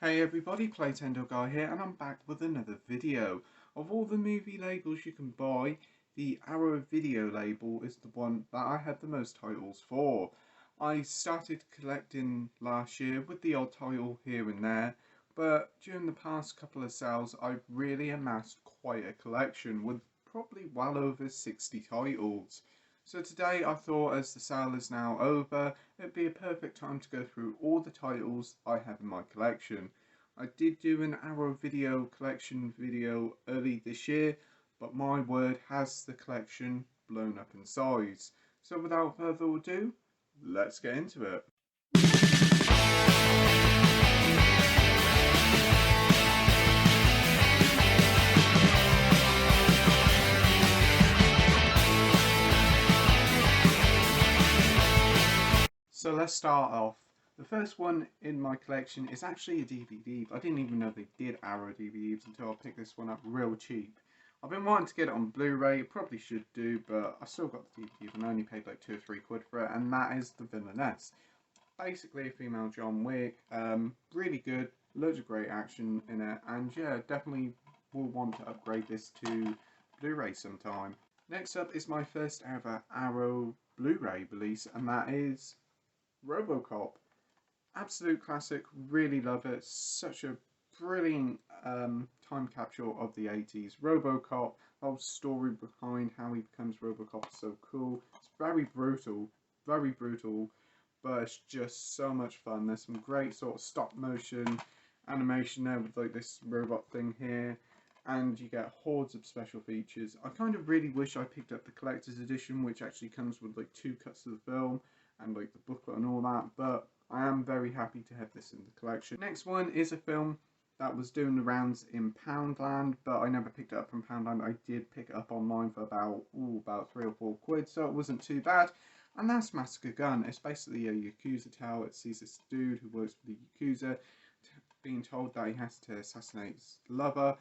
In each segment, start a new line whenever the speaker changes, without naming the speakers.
Hey everybody, Playtendoguy here, and I'm back with another video. Of all the movie labels you can buy, the Arrow Video label is the one that I had the most titles for. I started collecting last year with the odd title here and there, but during the past couple of sales I've really amassed quite a collection with probably well over 60 titles. So today I thought, as the sale is now over, it'd be a perfect time to go through all the titles I have in my collection. I did do an Arrow Video collection video early this year, but my word, has the collection blown up in size. So without further ado, let's get into it. So let's start off. The first one in my collection is actually a DVD. I didn't even know they did Arrow DVDs until I picked this one up real cheap. I've been wanting to get it on Blu-ray, probably should do, but I still got the DVD and I only paid like £2 or £3 for it, and that is The Villainess. Basically a female John Wick, really good, loads of great action in it, and yeah, definitely will want to upgrade this to Blu-ray sometime. Next up is my first ever Arrow Blu-ray release, and that is Robocop. Absolute classic, really love it. Such a brilliant time capsule of the 80s. Robocop, the whole story behind how he becomes Robocop is so cool. It's very brutal, but it's just so much fun. There's some great sort of stop motion animation there with like this robot thing here, and you get hordes of special features. I kind of really wish I picked up the collector's edition, which actually comes with like 2 cuts of the film and like the booklet and all that, but I am very happy to have this in the collection. Next one is a film that was doing the rounds in Poundland, but I never picked it up from Poundland. I did pick it up online for about £3 or £4, so it wasn't too bad. And that's Massacre Gun. It's basically a Yakuza tale. It sees this dude who works for the Yakuza being told that he has to assassinate his lover,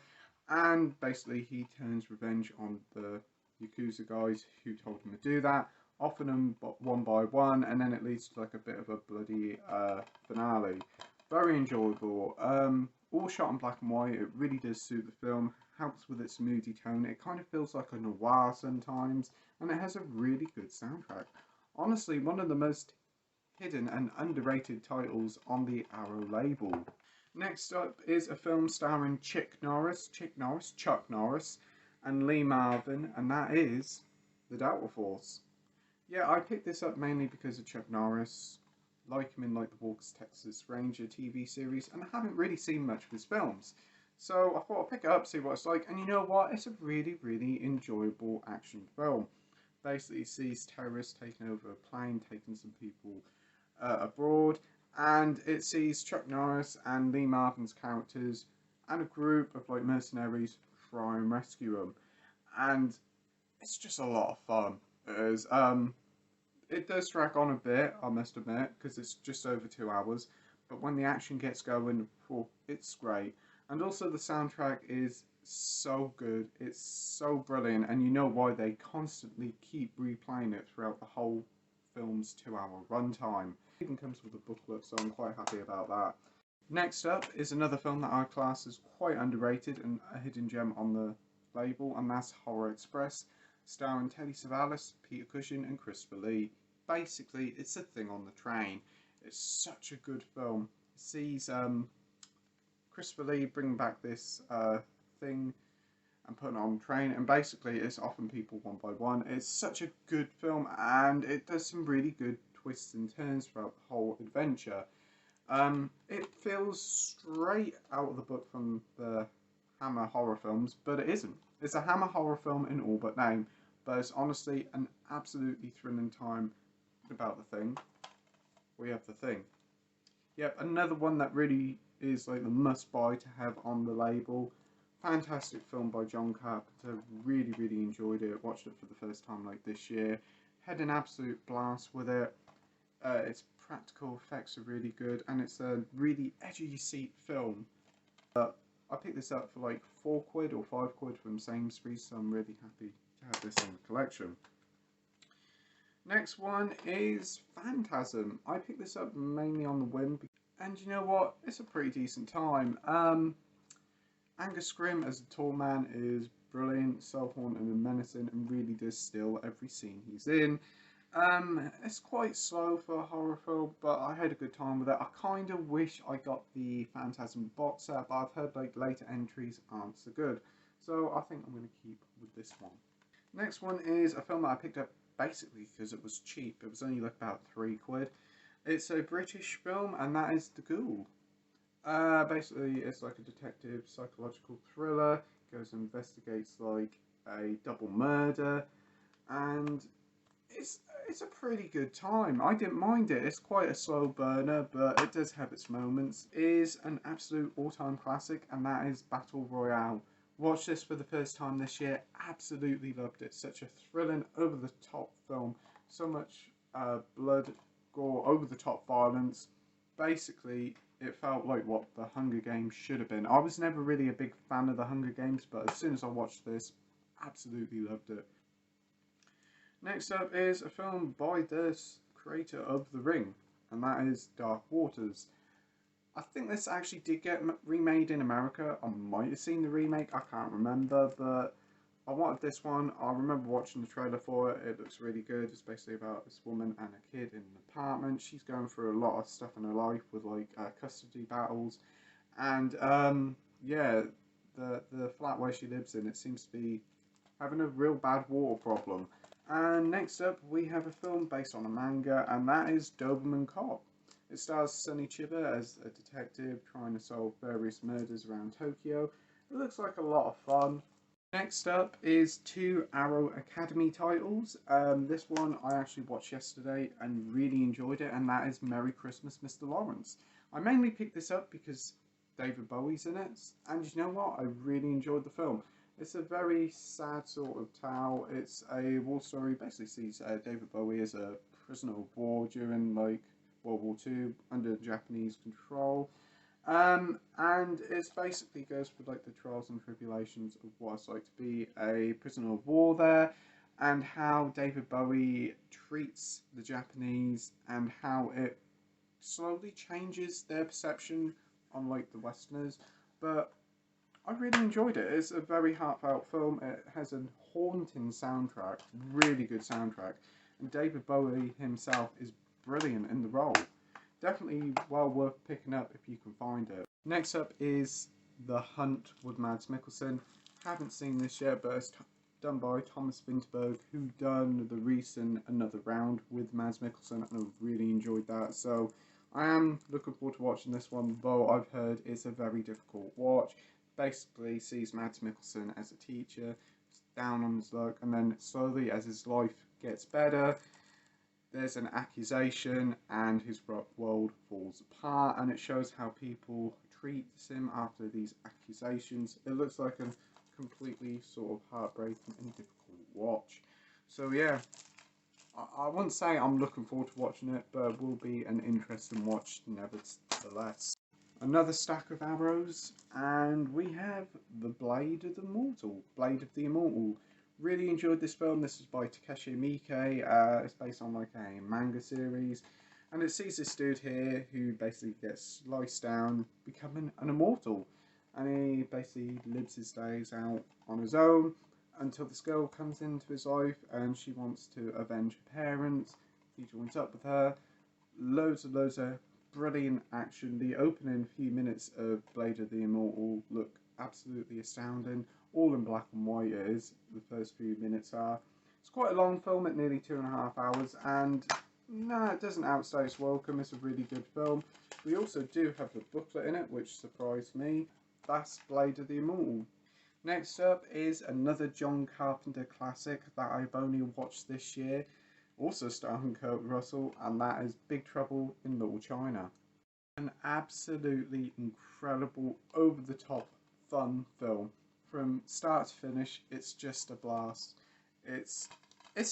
and basically he turns revenge on the Yakuza guys who told him to do that, often them one by one, and then it leads to like a bit of a bloody finale. Very enjoyable. All shot in black and white. It really does suit the film. Helps with its moody tone. It kind of feels like a noir sometimes, and it has a really good soundtrack. Honestly, one of the most hidden and underrated titles on the Arrow label. Next up is a film starring Chuck Norris, and Lee Marvin, and that is The Delta Force. Yeah, I picked this up mainly because of Chuck Norris, like him in like the Walker's Texas Ranger TV series, and I haven't really seen much of his films. So I thought I'd pick it up, see what it's like, and you know what? It's a really, really enjoyable action film. Basically, it sees terrorists taking over a plane, taking some people abroad, and it sees Chuck Norris and Lee Marvin's characters and a group of like mercenaries try and rescue them, and it's just a lot of fun. It does drag on a bit, I must admit, because it's just over 2 hours, but when the action gets going, it's great. And also the soundtrack is so good, it's so brilliant, and you know why they constantly keep replaying it throughout the whole film's 2-hour runtime. It even comes with a booklet, so I'm quite happy about that. Next up is another film that I class as quite underrated and a hidden gem on the label, and that's Horror Express, starring Telly Savalas, Peter Cushing and Christopher Lee. Basically, it's a thing on the train. It's such a good film. It sees Christopher Lee bring back this thing and put it on the train, and basically it's offing people one by one. It's such a good film, and it does some really good twists and turns throughout the whole adventure. It feels straight out of the book from the Hammer horror films, but it isn't. It's a Hammer horror film in all but name, but it's honestly an absolutely thrilling time. About The Thing, we have The Thing. Yep, another one that really is like the must buy to have on the label. Fantastic film by John Carpenter. Really, really enjoyed it. Watched it for the first time like this year. Had an absolute blast with it. Its practical effects are really good, and it's a really edgy seat film. I picked this up for like £4 or £5 from Sainsbury's, so I'm really happy to have this in the collection. Next one is Phantasm. I picked this up mainly on the whim, And you know what? It's a pretty decent time. Angus Scrimm as a tall man is brilliant, self-haunting and menacing, and really does steal every scene he's in. It's quite slow for a horror film, but I had a good time with it. I kind of wish I got the Phantasm box set, but I've heard like later entries aren't so good. So I think I'm going to keep with this one. Next one is a film that I picked up basically because it was cheap. It was only like about £3. It's a British film, and that is The Ghoul. Basically, it's like a detective psychological thriller. Goes and investigates like a double murder, and it's a pretty good time. I didn't mind it. It's quite a slow burner, but it does have its moments. It is an absolute all-time classic, and that is Battle Royale. Watched this for the first time this year. Absolutely loved it. Such a thrilling, over-the-top film. So much blood, gore, over-the-top violence. Basically, it felt like what the Hunger Games should have been. I was never really a big fan of the Hunger Games, but as soon as I watched this, absolutely loved it. Next up is a film by the creator of The Ring, and that is Dark Waters. I think this actually did get remade in America. I might have seen the remake, I can't remember, but I wanted this one. I remember watching the trailer for it. It looks really good. It's basically about this woman and a kid in an apartment. She's going through a lot of stuff in her life with like custody battles, and yeah, the flat where she lives in, it seems to be having a real bad water problem. And next up, we have a film based on a manga, and that is Doberman Cop. It stars Sonny Chiba as a detective trying to solve various murders around Tokyo. It looks like a lot of fun. Next up is two Arrow Academy titles. This one I actually watched yesterday and really enjoyed it, and that is Merry Christmas, Mr. Lawrence. I mainly picked this up because David Bowie's in it, and you know what? I really enjoyed the film. It's a very sad sort of tale. It's a war story. Basically sees David Bowie as a prisoner of war during like World War II under Japanese control. And it basically goes through like the trials and tribulations of what it's like to be a prisoner of war there, and how David Bowie treats the Japanese, and how it slowly changes their perception on like the Westerners. But I really enjoyed it. It's a very heartfelt film. It has a haunting soundtrack, really good soundtrack, and David Bowie himself is brilliant in the role. Definitely well worth picking up if you can find it. Next up is The Hunt with Mads Mickelson. Haven't seen this yet, but it's done by Thomas Vinterberg, who done the recent Another Round with Mads Mickelson, and I really enjoyed that. So I am looking forward to watching this one, though I've heard it's a very difficult watch. Basically sees Mads Mickelson as a teacher, down on his luck, and then slowly as his life gets better, there's an accusation and his world falls apart, and it shows how people treat him after these accusations. It looks like a completely sort of heartbreaking and difficult watch. So yeah, I wouldn't say I'm looking forward to watching it, but it will be an interesting watch nevertheless. Another stack of arrows, and we have The Blade of the Immortal. Blade of the Immortal. Really enjoyed this film. This is by Takeshi Miike. It's based on like a manga series, and it sees this dude here who basically gets sliced down, becoming an immortal, and he basically lives his days out on his own until this girl comes into his life, and she wants to avenge her parents. He joins up with her. Loads of brilliant action. The opening few minutes of Blade of the Immortal look absolutely astounding. All in black and white it is, the first few minutes are. It's quite a long film at nearly 2.5 hours, and no, it doesn't outstay its welcome. It's a really good film. We also do have the booklet in it, which surprised me. That's Blade of the Immortal. Next up is another John Carpenter classic that I've only watched this year, also starring Kurt Russell, and that is Big Trouble in Little China. An absolutely incredible, over-the-top, fun film. From start to finish, it's just a blast. It's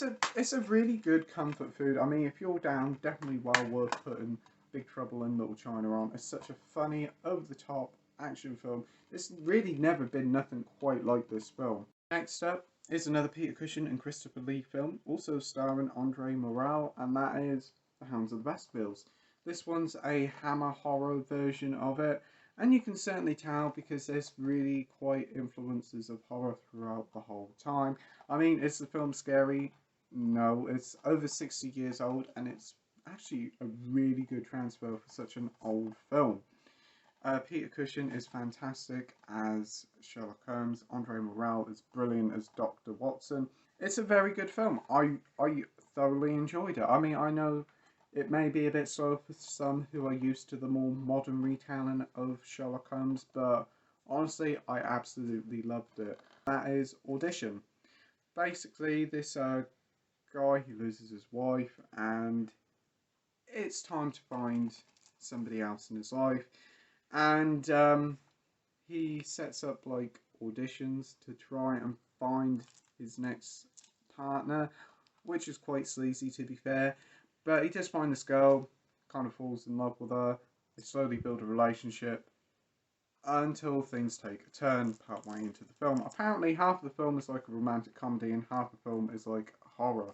a really good comfort food. I mean, if you're down, definitely well worth putting Big Trouble in Little China on. It's such a funny, over-the-top action film. There's really never been nothing quite like this film. Next up is another Peter Cushing and Christopher Lee film, also starring Andre Morel, and that is The Hounds of the Baskervilles. This one's a Hammer horror version of it, and you can certainly tell because there's really quite influences of horror throughout the whole time. I mean, is the film scary? No, it's over 60 years old, and it's actually a really good transfer for such an old film. Peter Cushing is fantastic as Sherlock Holmes. Andre Morel is brilliant as Dr. Watson. It's a very good film. I thoroughly enjoyed it. I mean, I know it may be a bit slow for some who are used to the more modern retelling of Sherlock Holmes, but honestly, I absolutely loved it. That is Audition. Basically, this guy, he loses his wife, and it's time to find somebody else in his life. And he sets up like auditions to try and find his next partner, which is quite sleazy to be fair. But he does find this girl, kind of falls in love with her. They slowly build a relationship until things take a turn partway into the film. Apparently, half of the film is like a romantic comedy and half the film is like horror.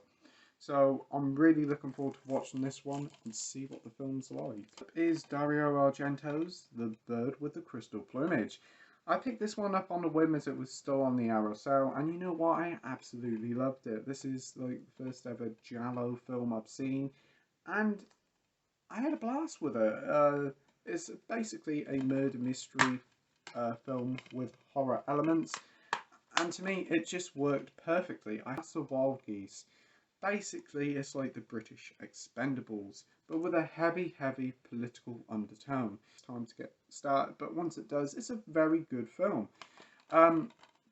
So I'm really looking forward to watching this one and see what the film's like. Is Dario Argento's The Bird with the Crystal Plumage. I picked this one up on a whim as it was still on the Arrow sale, and you know what, I absolutely loved it. This is like the first ever Giallo film I've seen, and I had a blast with it. It's basically a murder mystery film with horror elements, and to me it just worked perfectly. I saw Wild Geese. Basically, it's like the British Expendables, but with a heavy, heavy political undertone. It's time to get started, but once it does, it's a very good film.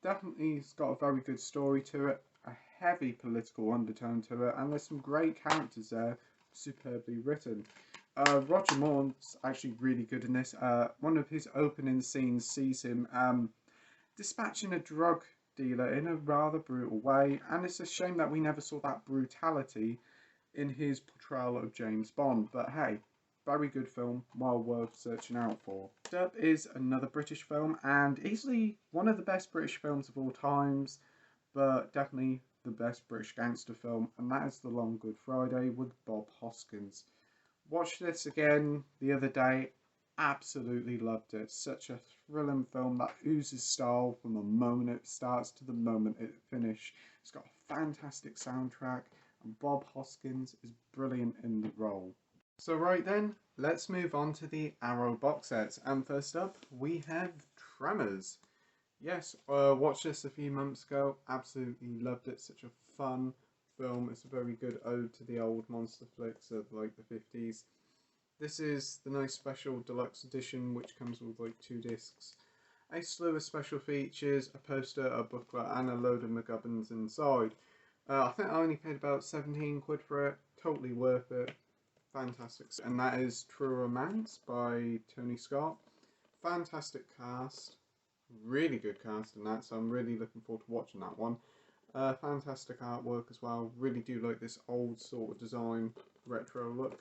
Definitely, it's got a very good story to it, a heavy political undertone to it, and there's some great characters there, superbly written. Roger Moore's actually really good in this. One of his opening scenes sees him dispatching a drug dealer in a rather brutal way, and it's a shame that we never saw that brutality in his portrayal of James Bond. But hey, very good film, well worth searching out for. Next up is another British film, and easily one of the best British films of all times, but definitely the best British gangster film, and that is The Long Good Friday with Bob Hoskins. Watched this again the other day, absolutely loved it. Such a thrilling film that oozes style from the moment it starts to the moment it finishes. It's got a fantastic soundtrack, and Bob Hoskins is brilliant in the role. So right then, let's move on to the Arrow box sets. And first up, we have Tremors. Yes, watched this a few months ago, absolutely loved it. Such a fun film. It's a very good ode to the old monster flicks of like the 50s. This is the nice special deluxe edition, which comes with like 2 discs, a slew of special features, a poster, a booklet, and a load of McGubbins inside. I think I only paid about 17 quid for it. Totally worth it. Fantastic. And that is True Romance by Tony Scott. Fantastic cast. Really good cast in that, so I'm really looking forward to watching that one. Fantastic artwork as well. Really do like this old sort of design, retro look.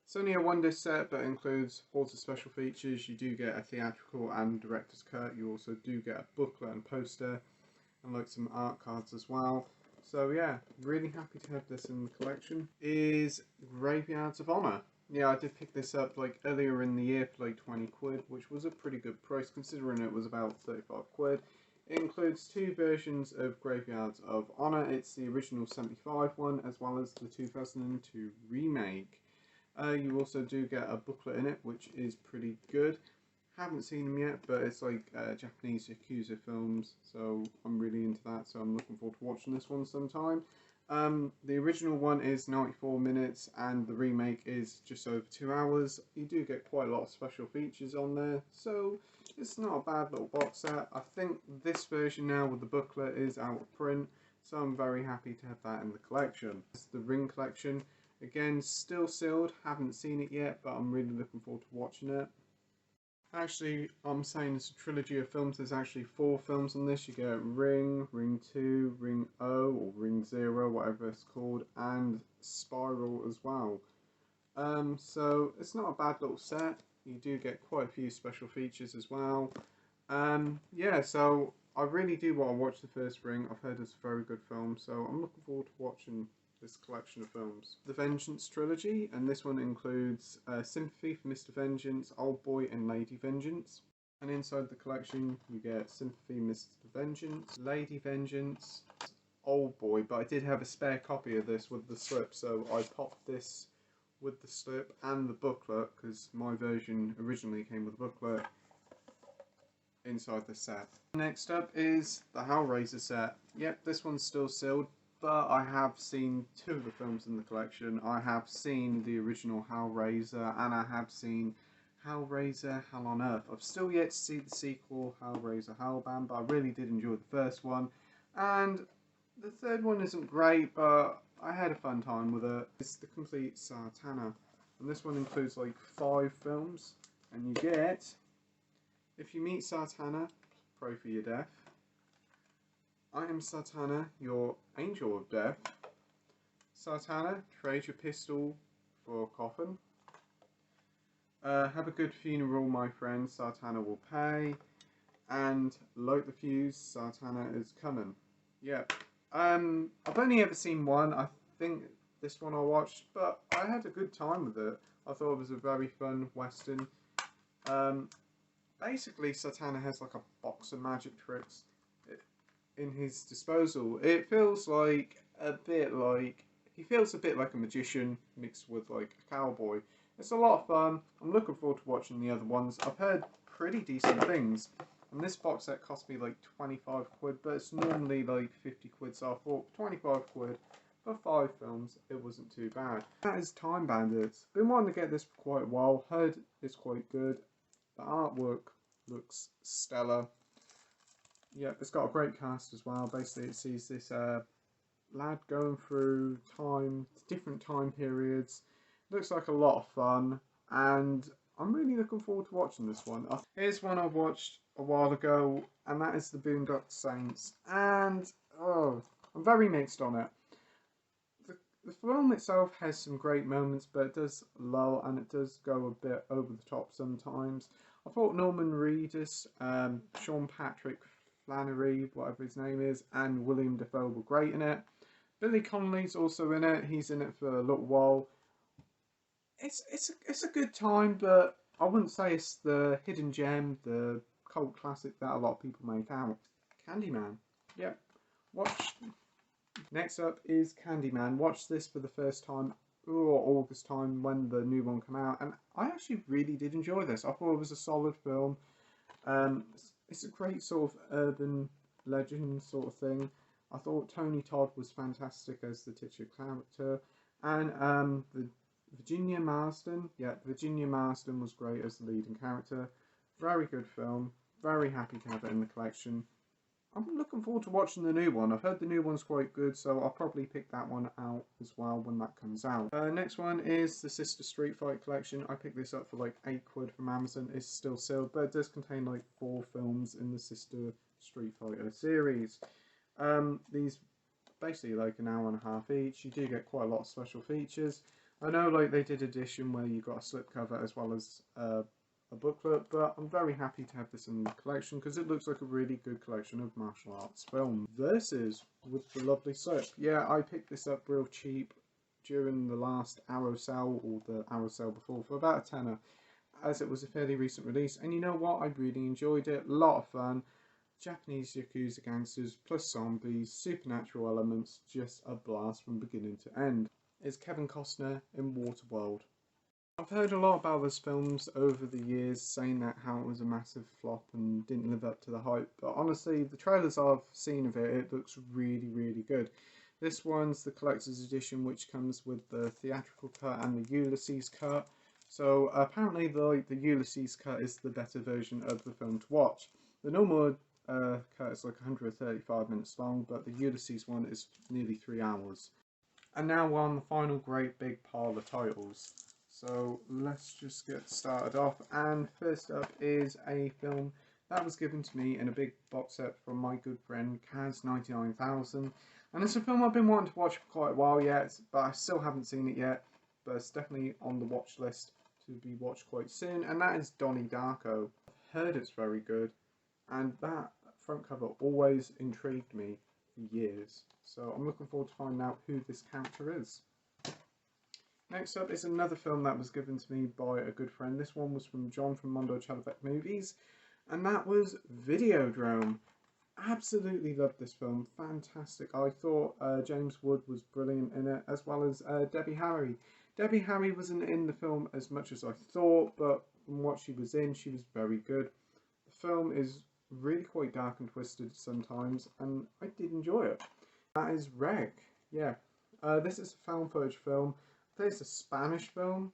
It's only a 1 disc set, but includes all the special features. You do get a theatrical and director's cut. You also do get a booklet and poster, and like some art cards as well. So yeah, really happy to have this in the collection. Is Graveyards of Honor. Yeah, I did pick this up like earlier in the year for like 20 quid, which was a pretty good price considering it was about 35 quid. It includes 2 versions of Graveyards of Honor. It's the original 75 one as well as the 2002 remake. You also do get a booklet in it, which is pretty good. Haven't seen them yet, but it's like Japanese Yakuza films, so I'm really into that, so I'm looking forward to watching this one sometime. The original one is 94 minutes and the remake is just over 2 hours. You do get quite a lot of special features on there, so it's not a bad little box set. I think this version now with the booklet is out of print, so I'm very happy to have that in the collection. It's the Ring collection. Again, still sealed, haven't seen it yet, but I'm really looking forward to watching it. Actually, I'm saying it's a trilogy of films. There's actually 4 films on this. You get Ring, Ring 2, Ring O, or Ring 0, whatever it's called, and Spiral as well. So it's not a bad little set. You do get quite a few special features as well. Yeah, so I really do want to watch the first Ring. I've heard it's a very good film, so I'm looking forward to watching this collection of films. The Vengeance Trilogy, and this one includes Sympathy for Mr. Vengeance, Old Boy and Lady Vengeance. And inside the collection you get Sympathy, Mr. Vengeance, Lady Vengeance, Old Boy, but I did have a spare copy of this with the slip, so I popped this with the slip and the booklet, because my version originally came with a booklet inside the set. Next up is the Hellraiser set. Yep, this one's still sealed, but I have seen two of the films in the collection. I have seen the original Hellraiser, and I have seen Hellraiser Hell on Earth. I've still yet to see the sequel, Hellraiser Hellbound, but I really did enjoy the first one. And the third one isn't great, but I had a fun time with it. It's the Complete Sartana, and this one includes like 5 films, and you get, if you meet Sartana, pray for your death. I am Sartana, your angel of death. Sartana, trade your pistol for a coffin. Have a good funeral, my friend, Sartana will pay. And light the fuse, Sartana is coming. Yep. I've only ever seen one. I think this one I watched, but I had a good time with it. I thought it was a very fun western. Basically, Sartana has like a box of magic tricks in his disposal. It feels like he feels a bit like a magician mixed with like a cowboy. It's a lot of fun. I'm looking forward to watching the other ones. I've heard pretty decent things. And this box set cost me like 25 quid, but it's normally like 50 quid, so I thought 25 quid for 5 films, it wasn't too bad. That is Time Bandits. Been wanting to get this for quite a while, heard it's quite good. The artwork looks stellar. Yeah, it's got a great cast as well. Basically it sees this lad going through time, different time periods. Looks like a lot of fun, and I'm really looking forward to watching this one. Here's one I watched a while ago, and that is the Boondock Saints, and oh, I'm very mixed on it. The film itself has some great moments, but it does lull and it does go a bit over the top sometimes. I thought Norman Reedus, Sean Patrick Flannery, whatever his name is, and William Dafoe were great in it. Billy Connolly's also in it. He's in it for a little while. It's a good time, but I wouldn't say it's the hidden gem, the cult classic that a lot of people make out. Candyman. Yep. Next up is Candyman. Watched this for the first time August time when the new one came out, and I actually really did enjoy this. I thought it was a solid film. It's a great sort of urban legend sort of thing. I thought Tony Todd was fantastic as the titular character, and the Virginia Marsden was great as the leading character. Very good film. Very happy to have it in the collection. I'm looking forward to watching the new one. I've heard the new one's quite good, so I'll probably pick that one out as well when that comes out. Next one is the Sister Street Fight collection. I picked this up for like 8 quid from Amazon. It's still sealed, but it does contain like 4 films in the Sister Street Fighter series. These basically like an hour and a half each. You do get quite a lot of special features. I know like they did edition where you got a slipcover as well as a booklet, but I'm very happy to have this in the collection because it looks like a really good collection of martial arts films. Versus with the lovely slip. Yeah, I picked this up real cheap during the last Arrow sale, or the Arrow sale before, for about a tenner, as it was a fairly recent release. And you know what, I really enjoyed it. A lot of fun. Japanese Yakuza gangsters plus zombies, supernatural elements, just a blast from beginning to end. Is Kevin Costner in Waterworld. I've heard a lot about those films over the years, saying that how it was a massive flop and didn't live up to the hype, but honestly the trailers I've seen of it looks really, really good. This one's the collector's edition, which comes with the theatrical cut and the Ulysses cut. So apparently the Ulysses cut is the better version of the film to watch. The normal cut is like 135 minutes long, but the Ulysses one is nearly 3 hours. And now we're on the final great big pile of titles. So let's just get started off. And first up is a film that was given to me in a big box set from my good friend Kaz 99000. And it's a film I've been wanting to watch for quite a while yet, but I still haven't seen it yet. But it's definitely on the watch list to be watched quite soon. And that is Donnie Darko. I've heard it's very good. And that front cover always intrigued me. for years. So I'm looking forward to finding out who this character is. Next up is another film that was given to me by a good friend. This one was from John from Mondo Chalabek Movies, and that was Videodrome. Absolutely loved this film. Fantastic. I thought James Wood was brilliant in it, as well as Debbie Harry. Debbie Harry wasn't in the film as much as I thought, but from what she was in, she was very good. The film is really quite dark and twisted sometimes, and I did enjoy it. That is Reg. Yeah. This is a found footage film. I think it's a Spanish film.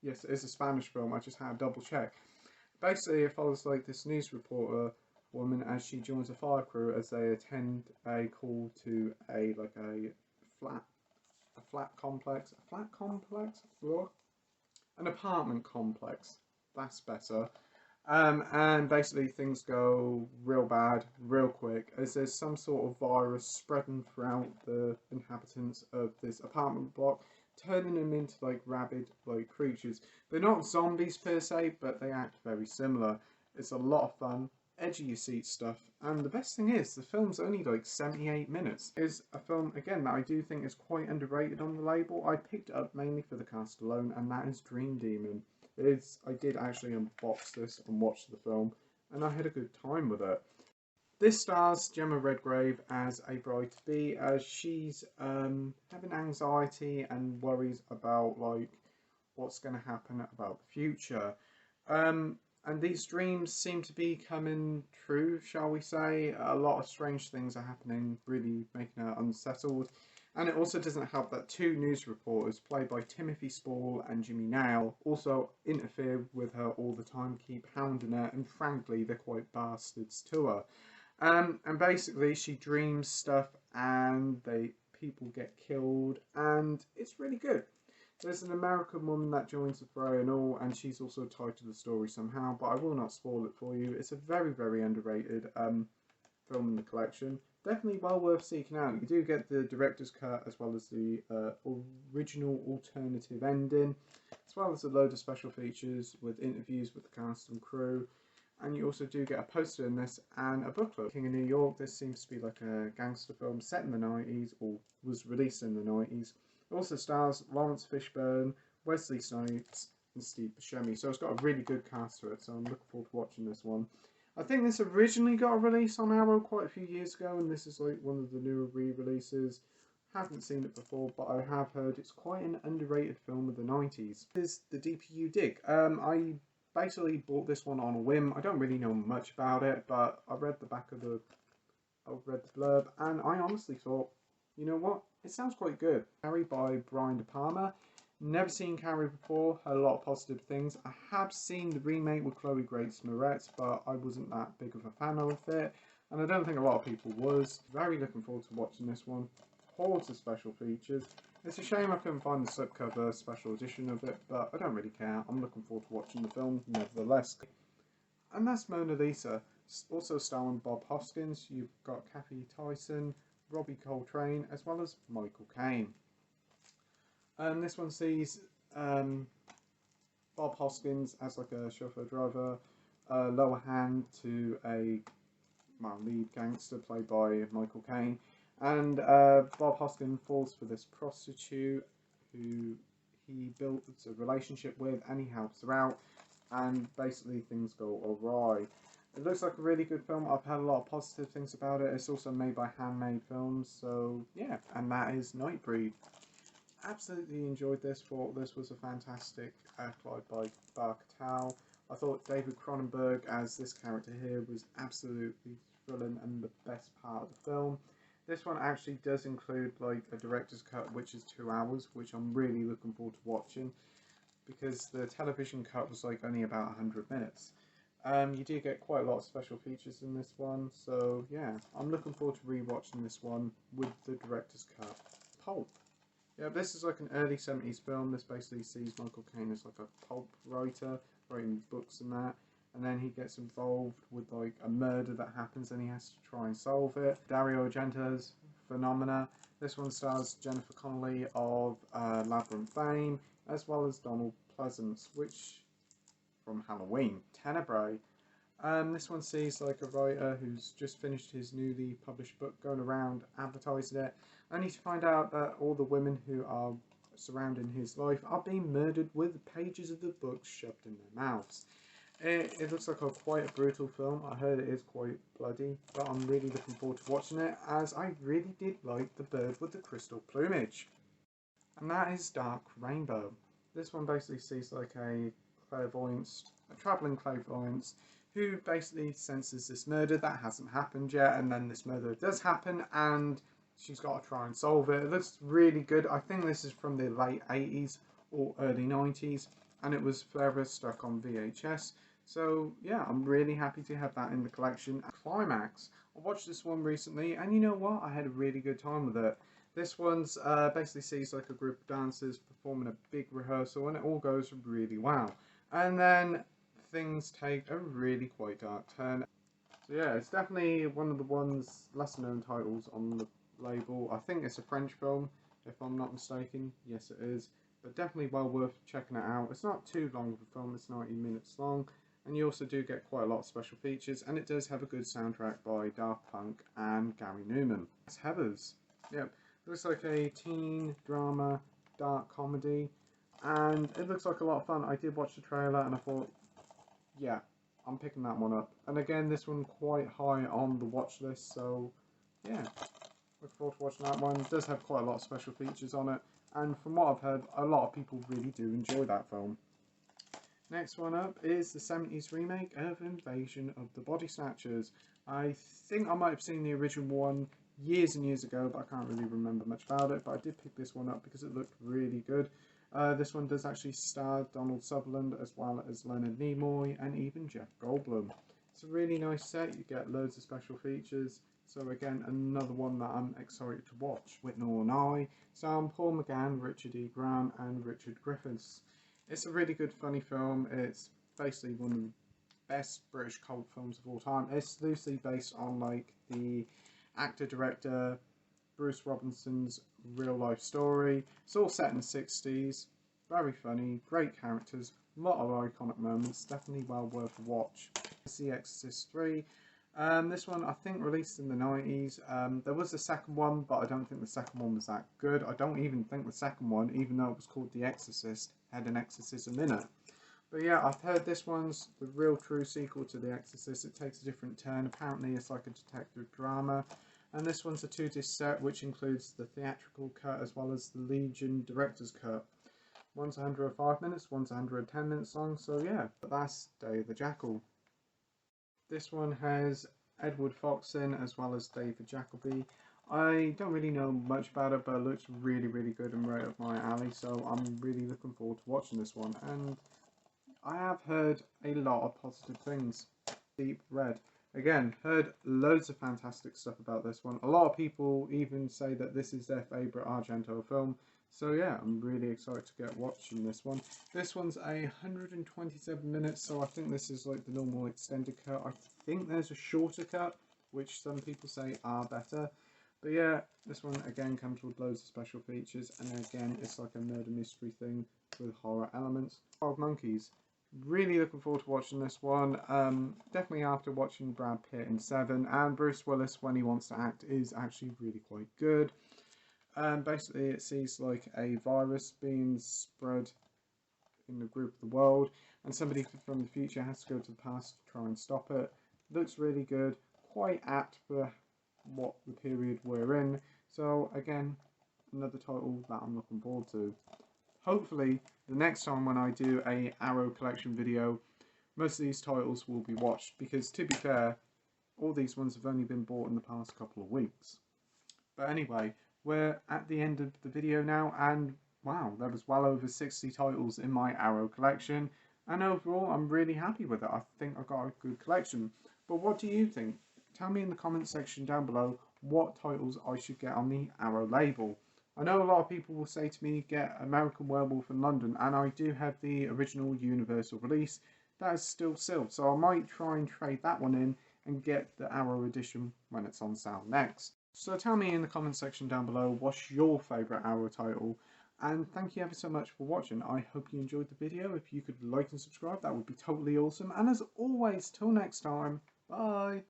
Yes, it is a Spanish film. I just had to double check. Basically, it follows like this news reporter woman as she joins a fire crew as they attend a call to a an apartment complex. That's better. And basically things go real bad, real quick, as there's some sort of virus spreading throughout the inhabitants of this apartment block, turning them into like rabid like creatures. They're not zombies per se, but they act very similar. It's a lot of fun, edge of your seat stuff, and the best thing is the film's only like 78 minutes. It's a film again that I do think is quite underrated on the label. I picked it up mainly for the cast alone, and that is Dream Demon. I did actually unbox this and watch the film, and I had a good time with it. This stars Gemma Redgrave as a bride-to-be, as she's having anxiety and worries about like what's going to happen about the future. And these dreams seem to be coming true, shall we say. A lot of strange things are happening, really making her unsettled. And it also doesn't help that two news reporters, played by Timothy Spall and Jimmy Nail, also interfere with her all the time, keep hounding her, and frankly, they're quite bastards to her. And basically, she dreams stuff, and people get killed, and it's really good. There's an American woman that joins the fray and all, and she's also tied to the story somehow, but I will not spoil it for you. It's a very, very underrated film in the collection. Definitely well worth seeking out. You do get the director's cut as well as the original alternative ending, as well as a load of special features with interviews with the cast and crew. And you also do get a poster in this and a booklet. King of New York, this seems to be like a gangster film set in the 90s, or was released in the 90s. It also stars Lawrence Fishburne, Wesley Snipes, and Steve Buscemi. So it's got a really good cast to it, so I'm looking forward to watching this one. I think this originally got a release on Arrow quite a few years ago, and this is like one of the newer re-releases. Haven't seen it before, but I have heard it's quite an underrated film of the 90s. This is the DPU Dig. I basically bought this one on a whim. I don't really know much about it, but I read the blurb, and I honestly thought, you know what, it sounds quite good. Carrie by Brian De Palma. Never seen Carrie before, heard a lot of positive things. I have seen the remake with Chloe Grace Moretz, but I wasn't that big of a fan of it, and I don't think a lot of people was. Very looking forward to watching this one. Hordes of special features. It's a shame I couldn't find the slipcover special edition of it, but I don't really care. I'm looking forward to watching the film nevertheless. And that's Mona Lisa, also starring Bob Hoskins. You've got Kathy Tyson, Robbie Coltrane, as well as Michael Caine. This one sees Bob Hoskins as like a chauffeur driver, lower hand to a lead gangster played by Michael Caine, and Bob Hoskins falls for this prostitute who he builds a relationship with, and he helps her out, and basically things go awry. It looks like a really good film. I've had a lot of positive things about it. It's also made by Handmade Films, so yeah, and that is Nightbreed. Absolutely enjoyed this. Thought this was a fantastic Clyde by Barcatal. I thought David Cronenberg as this character here was absolutely thrilling and the best part of the film. This one actually does include like a director's cut, which is 2 hours, which I'm really looking forward to watching, because the television cut was like only about 100 minutes. You do get quite a lot of special features in this one, so yeah, I'm looking forward to rewatching this one with the director's cut. Pulp. Yeah, this is like an early 70s film. This basically sees Michael Caine as like a pulp writer, writing books and that. And then he gets involved with like a murder that happens and he has to try and solve it. Dario Argento's Phenomena. This one stars Jennifer Connelly of Labyrinth fame, as well as Donald Pleasance, which from Halloween. Tenebrae. This one sees like a writer who's just finished his newly published book going around advertising it, only to find out that all the women who are surrounding his life are being murdered with pages of the book shoved in their mouths. It looks like quite a brutal film. I heard it is quite bloody, but I'm really looking forward to watching it, as I really did like the bird with the crystal plumage. And that is Dark Rainbow. This one basically sees like a travelling clairvoyance, who basically senses this murder that hasn't happened yet, and then this murder does happen, and she's got to try and solve it. It looks really good. I think this is from the late 80s or early 90s, and it was forever stuck on VHS. So yeah, I'm really happy to have that in the collection. Climax. I watched this one recently, and you know what? I had a really good time with it. This one's basically sees like a group of dancers performing a big rehearsal, and it all goes really well. And then things take a really quite dark turn. So yeah, it's definitely one of the lesser known titles on the label. I think it's a French film, if I'm not mistaken. Yes, it is. But definitely well worth checking it out. It's not too long of a film, it's 90 minutes long. And you also do get quite a lot of special features, and it does have a good soundtrack by Daft Punk and Gary Newman. It's Heathers. Yep. Looks like a teen drama, dark comedy, and it looks like a lot of fun. I did watch the trailer and I thought, yeah, I'm picking that one up. And again, this one quite high on the watch list, so yeah, look forward to watching that one. It does have quite a lot of special features on it, and from what I've heard, a lot of people really do enjoy that film. Next one up is the 70s remake of Invasion of the Body Snatchers. I think I might have seen the original one years and years ago, but I can't really remember much about it. But I did pick this one up because it looked really good. This one does actually star Donald Sutherland as well as Leonard Nimoy and even Jeff Goldblum. It's a really nice set. You get loads of special features. So again, another one that I'm excited to watch. Whitnall and I, Sam, Paul McGann, Richard E. Grant and Richard Griffiths. It's a really good funny film. It's basically one of the best British cult films of all time. It's loosely based on like the actor-director Bruce Robinson's real life story. It's all set in the 60s. Very funny, great characters, a lot of iconic moments, definitely well worth a watch. The Exorcist Three. This one I think released in the 90s. There was a second one, but I don't think the second one was that good. I don't even think the second one, even though it was called The Exorcist, had an exorcism in it. But yeah, I've heard this one's the real true sequel to The Exorcist. It takes a different turn. Apparently it's like a detective drama. And this one's a 2-disc set, which includes the theatrical cut as well as the Legion director's cut. One's 105 minutes, one's 110 minutes long, so yeah, but that's Day of the Jackal. This one has Edward Fox in as well as David Jacobi. I don't really know much about it, but it looks really, really good and right up my alley, so I'm really looking forward to watching this one. And I have heard a lot of positive things. Deep Red. Again, heard loads of fantastic stuff about this one. A lot of people even say that this is their favourite Argento film. So yeah, I'm really excited to get watching this one. This one's 127 minutes, so I think this is like the normal extended cut. I think there's a shorter cut, which some people say are better. But yeah, this one again comes with loads of special features, and again, it's like a murder mystery thing with horror elements. 12 Monkeys. Really looking forward to watching this one. Definitely after watching Brad Pitt in Seven, and Bruce Willis when he wants to act is actually really quite good. Basically it sees like a virus being spread in the group of the world, and somebody from the future has to go to the past to try and stop it. Looks really good, quite apt for what the period we're in. So again, another title that I'm looking forward to. Hopefully the next time when I do a Arrow collection video, most of these titles will be watched, because to be fair, all these ones have only been bought in the past couple of weeks. But anyway, we're at the end of the video now, and wow, there was well over 60 titles in my Arrow collection, and overall I'm really happy with it. I think I got a good collection. But what do you think? Tell me in the comments section down below what titles I should get on the Arrow label. I know a lot of people will say to me, get American Werewolf in London, and I do have the original Universal release. That is still sealed, so I might try and trade that one in and get the Arrow edition when it's on sale next. So tell me in the comment section down below, what's your favourite Arrow title? And thank you ever so much for watching. I hope you enjoyed the video. If you could like and subscribe, that would be totally awesome. And as always, till next time, bye.